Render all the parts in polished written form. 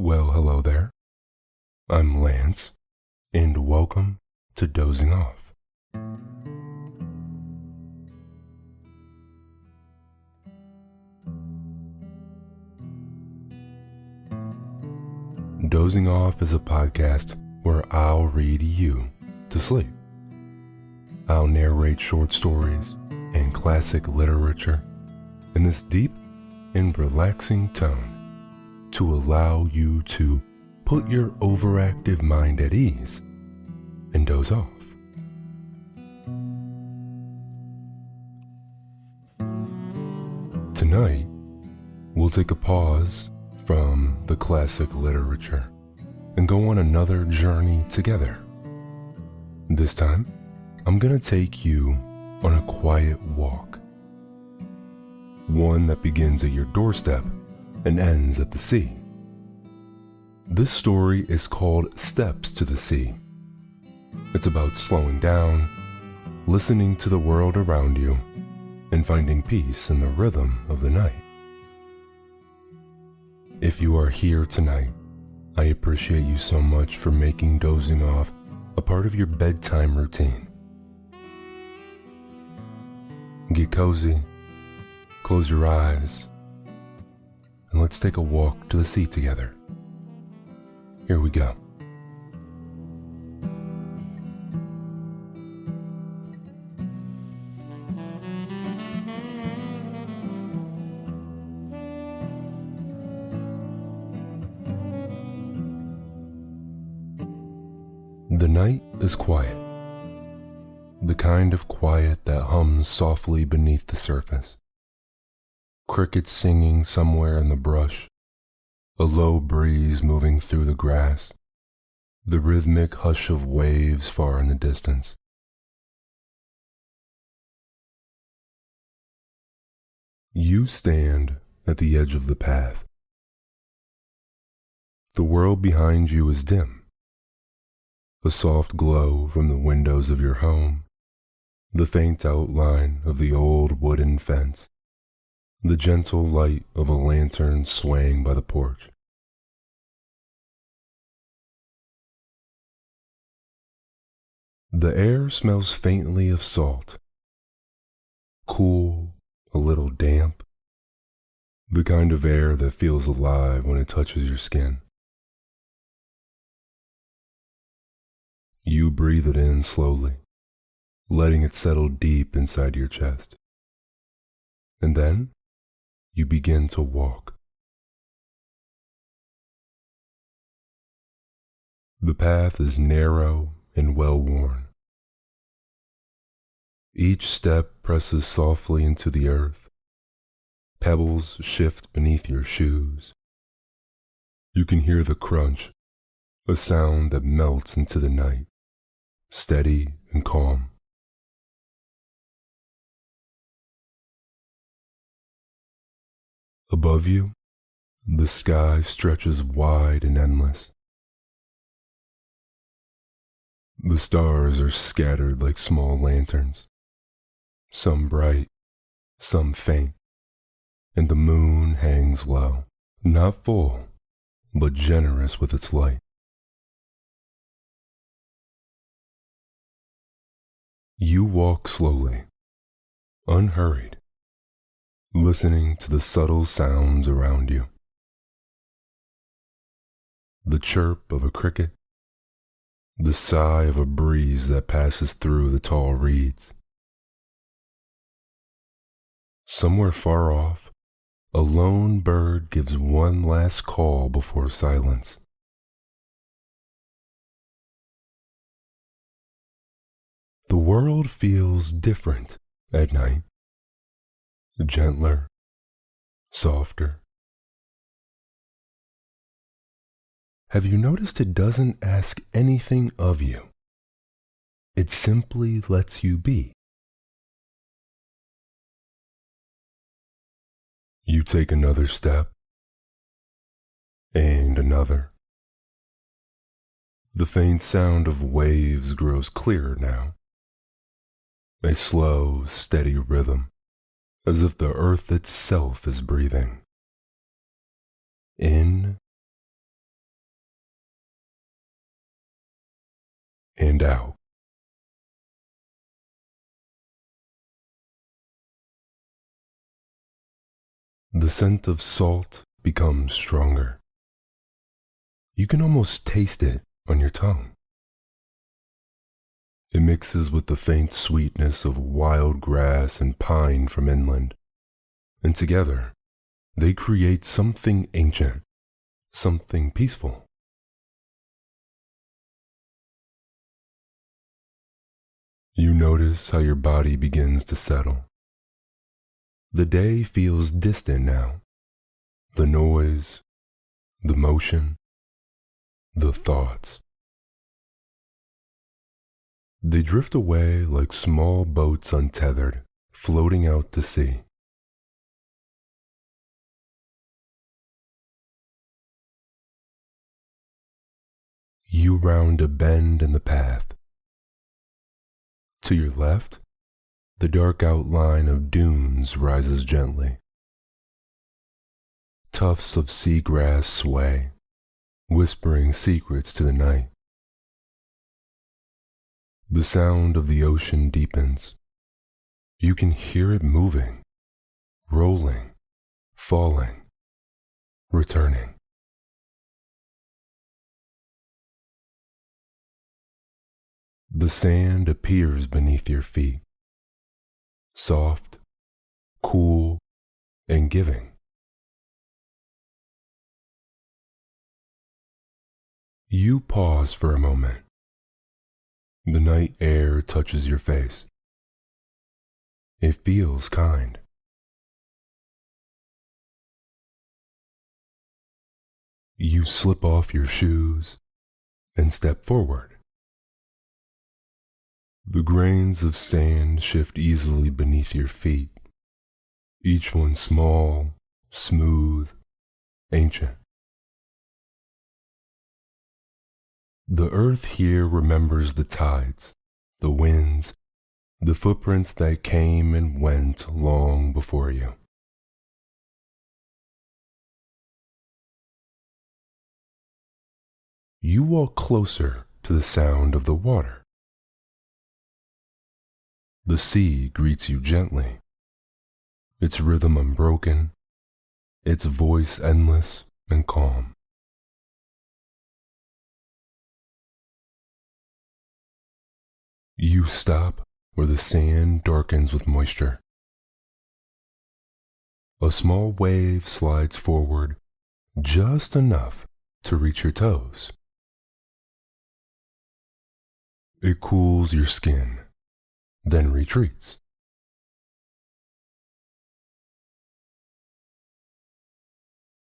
Well, hello there. I'm Lance, and welcome to Dozing Off. Dozing Off is a podcast where I'll read you to sleep. I'll narrate short stories and classic literature in this deep and relaxing tone to allow you to put your overactive mind at ease and doze off. Tonight, we'll take a pause from the classic literature and go on another journey together. This time, I'm gonna take you on a quiet walk. One that begins at your doorstep and ends at the sea. This story is called Steps to the Sea. It's about slowing down, listening to the world around you, and finding peace in the rhythm of the night. If you are here tonight, I appreciate you so much for making dozing off a part of your bedtime routine. Get cozy, close your eyes, and let's take a walk to the sea together. Here we go. The night is quiet. The kind of quiet that hums softly beneath the surface. Crickets singing somewhere in the brush, a low breeze moving through the grass, the rhythmic hush of waves far in the distance. You stand at the edge of the path. The world behind you is dim. A soft glow from the windows of your home, the faint outline of the old wooden fence, the gentle light of a lantern swaying by the porch. The air smells faintly of salt, cool, a little damp, the kind of air that feels alive when it touches your skin. You breathe it in slowly, letting it settle deep inside your chest. And then, you begin to walk. The path is narrow and well-worn. Each step presses softly into the earth. Pebbles shift beneath your shoes. You can hear the crunch, a sound that melts into the night, steady and calm. Above you, the sky stretches wide and endless. The stars are scattered like small lanterns, some bright, some faint, and the moon hangs low, not full, but generous with its light. You walk slowly, unhurried, listening to the subtle sounds around you. The chirp of a cricket, the sigh of a breeze that passes through the tall reeds. Somewhere far off, a lone bird gives one last call before silence. The world feels different at night. Gentler, softer. Have you noticed it doesn't ask anything of you? It simply lets you be. You take another step, and another. The faint sound of waves grows clearer now. A slow, steady rhythm, as if the earth itself is breathing. In and out. The scent of salt becomes stronger. You can almost taste it on your tongue. It mixes with the faint sweetness of wild grass and pine from inland, and together they create something ancient, something peaceful. You notice how your body begins to settle. The day feels distant now. The noise, the motion, the thoughts. They drift away like small boats untethered, floating out to sea. You round a bend in the path. To your left, the dark outline of dunes rises gently. Tufts of seagrass sway, whispering secrets to the night. The sound of the ocean deepens. You can hear it moving, rolling, falling, returning. The sand appears beneath your feet, soft, cool, and giving. You pause for a moment. The night air touches your face. It feels kind. You slip off your shoes and step forward. The grains of sand shift easily beneath your feet, each one small, smooth, ancient. The earth here remembers the tides, the winds, the footprints that came and went long before you. You walk closer to the sound of the water. The sea greets you gently, its rhythm unbroken, its voice endless and calm. You stop where the sand darkens with moisture. A small wave slides forward just enough to reach your toes. It cools your skin, then retreats.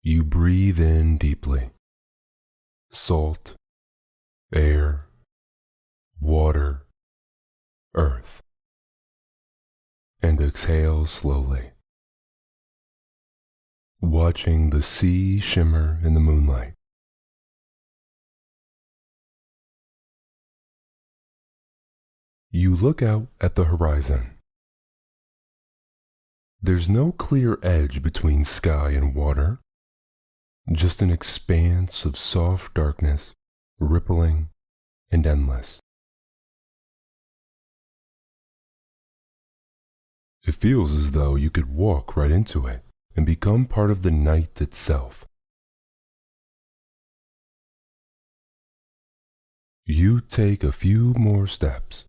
You breathe in deeply. Salt, air, water, earth, and exhale slowly, watching the sea shimmer in the moonlight. You look out at the horizon. There's no clear edge between sky and water, just an expanse of soft darkness, rippling and endless. It feels as though you could walk right into it and become part of the night itself. You take a few more steps,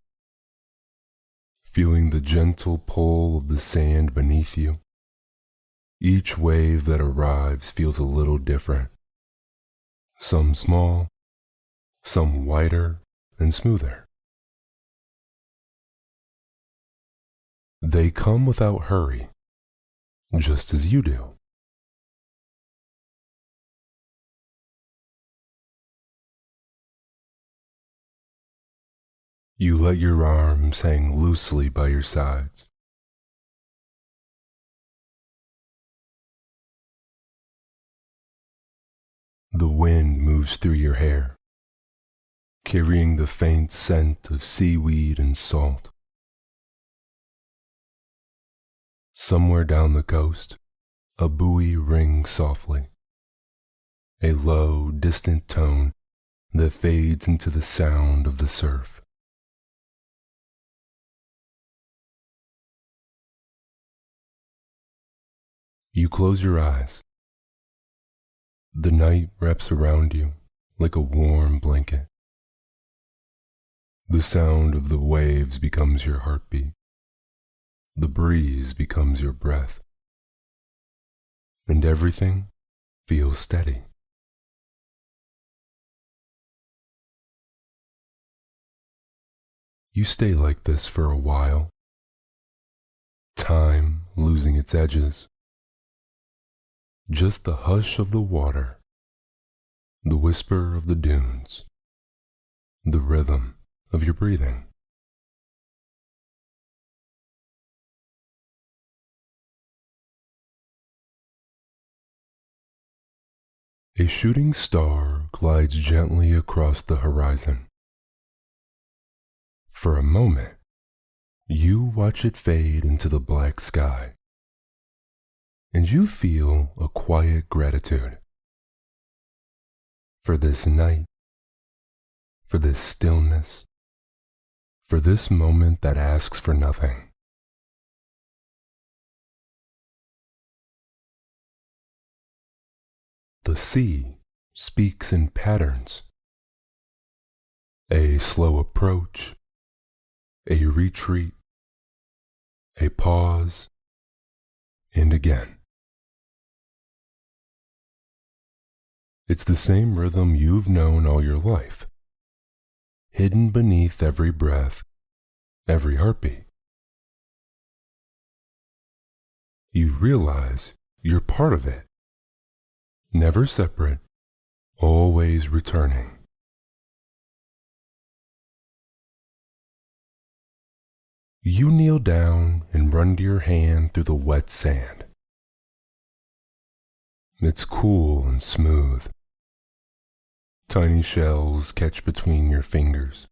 feeling the gentle pull of the sand beneath you. Each wave that arrives feels a little different. Some small, some wider and smoother. They come without hurry, just as you do. You let your arms hang loosely by your sides. The wind moves through your hair, carrying the faint scent of seaweed and salt. Somewhere down the coast, a buoy rings softly. A low, distant tone that fades into the sound of the surf. You close your eyes. The night wraps around you like a warm blanket. The sound of the waves becomes your heartbeat. The breeze becomes your breath. And everything feels steady. You stay like this for a while, time losing its edges. Just the hush of the water, the whisper of the dunes, the rhythm of your breathing. A shooting star glides gently across the horizon. For a moment, you watch it fade into the black sky, and you feel a quiet gratitude for this night, for this stillness, for this moment that asks for nothing. The sea speaks in patterns. A slow approach, a retreat, a pause, and again. It's the same rhythm you've known all your life, hidden beneath every breath, every heartbeat. You realize you're part of it, never separate, always returning. You kneel down and run your hand through the wet sand. It's cool and smooth. Tiny shells catch between your fingers.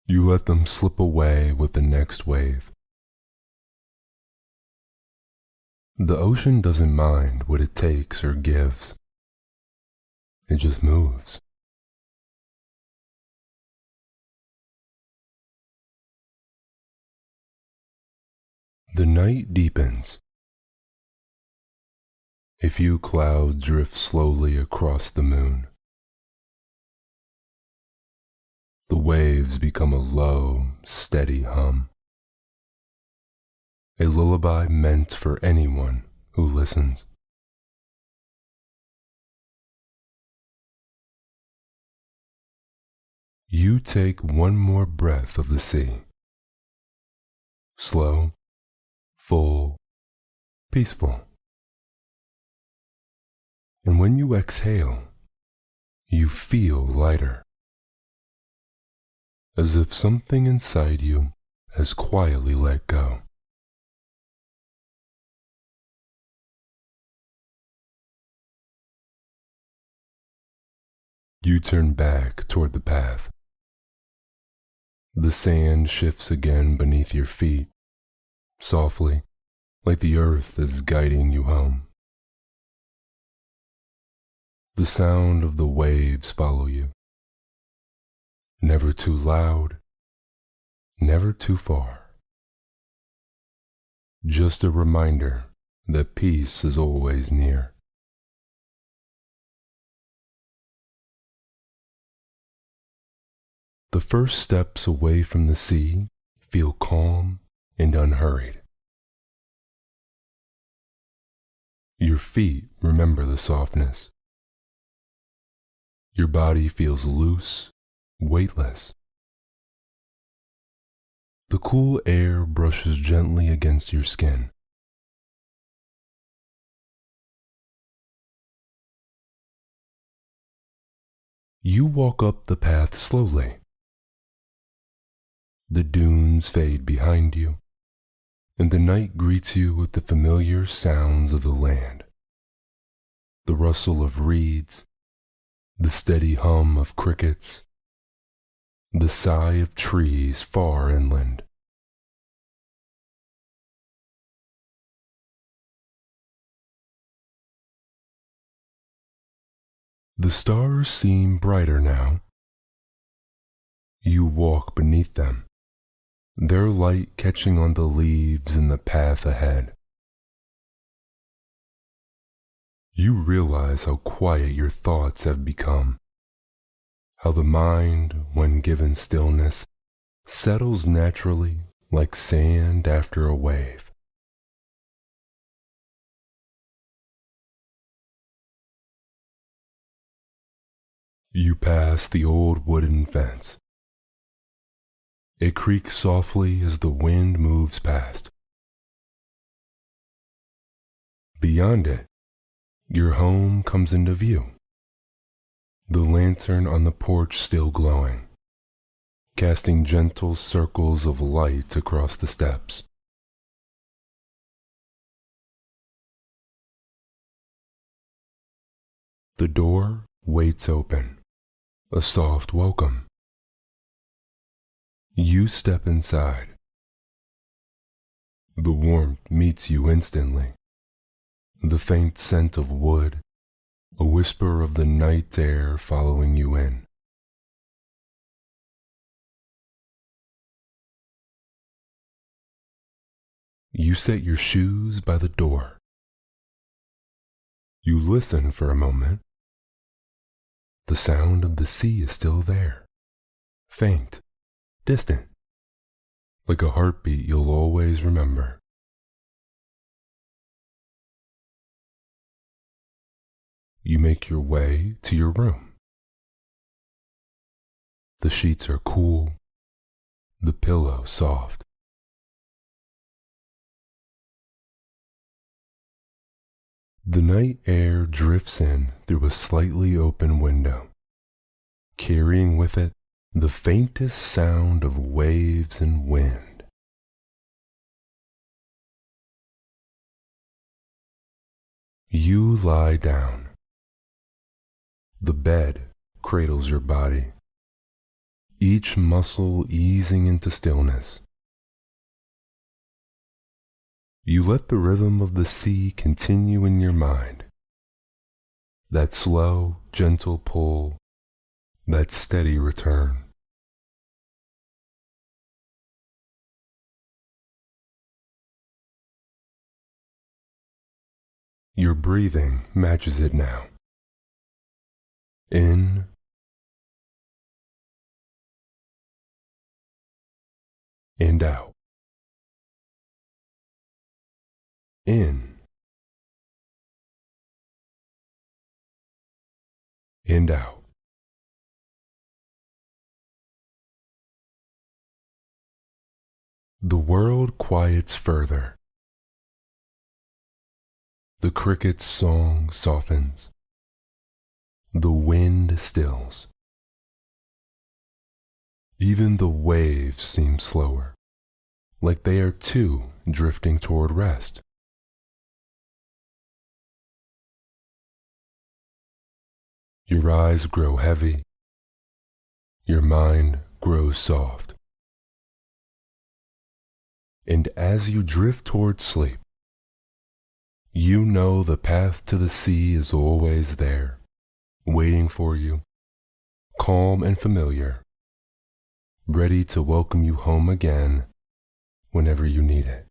You let them slip away with the next wave. The ocean doesn't mind what it takes or gives. It just moves. The night deepens. A few clouds drift slowly across the moon. The waves become a low, steady hum. A lullaby meant for anyone who listens. You take one more breath of the sea. Slow, full, peaceful. And when you exhale, you feel lighter, as if something inside you has quietly let go. You turn back toward the path. The sand shifts again beneath your feet, softly, like the earth is guiding you home. The sound of the waves follow you, never too loud, never too far. Just a reminder that peace is always near. The first steps away from the sea feel calm and unhurried. Your feet remember the softness. Your body feels loose, weightless. The cool air brushes gently against your skin. You walk up the path slowly. The dunes fade behind you, and the night greets you with the familiar sounds of the land. The rustle of reeds, the steady hum of crickets, the sigh of trees far inland. The stars seem brighter now. You walk beneath them, their light catching on the leaves in the path ahead. You realize how quiet your thoughts have become, how the mind, when given stillness, settles naturally like sand after a wave. You pass the old wooden fence. It creaks softly as the wind moves past. Beyond it, your home comes into view, the lantern on the porch still glowing, casting gentle circles of light across the steps. The door waits open, a soft welcome. You step inside. The warmth meets you instantly. The faint scent of wood, a whisper of the night air following you in. You set your shoes by the door. You listen for a moment. The sound of the sea is still there, faint, distant, like a heartbeat you'll always remember. You make your way to your room. The sheets are cool, the pillow soft. The night air drifts in through a slightly open window, carrying with it the faintest sound of waves and wind. You lie down. The bed cradles your body, each muscle easing into stillness. You let the rhythm of the sea continue in your mind, that slow, gentle pull, that steady return. Your breathing matches it now. In and out. In and out. The world quiets further. The cricket's song softens. The wind stills. Even the waves seem slower, like they are too drifting toward rest. Your eyes grow heavy. Your mind grows soft. And as you drift toward sleep, you know the path to the sea is always there, waiting for you, calm and familiar, ready to welcome you home again whenever you need it.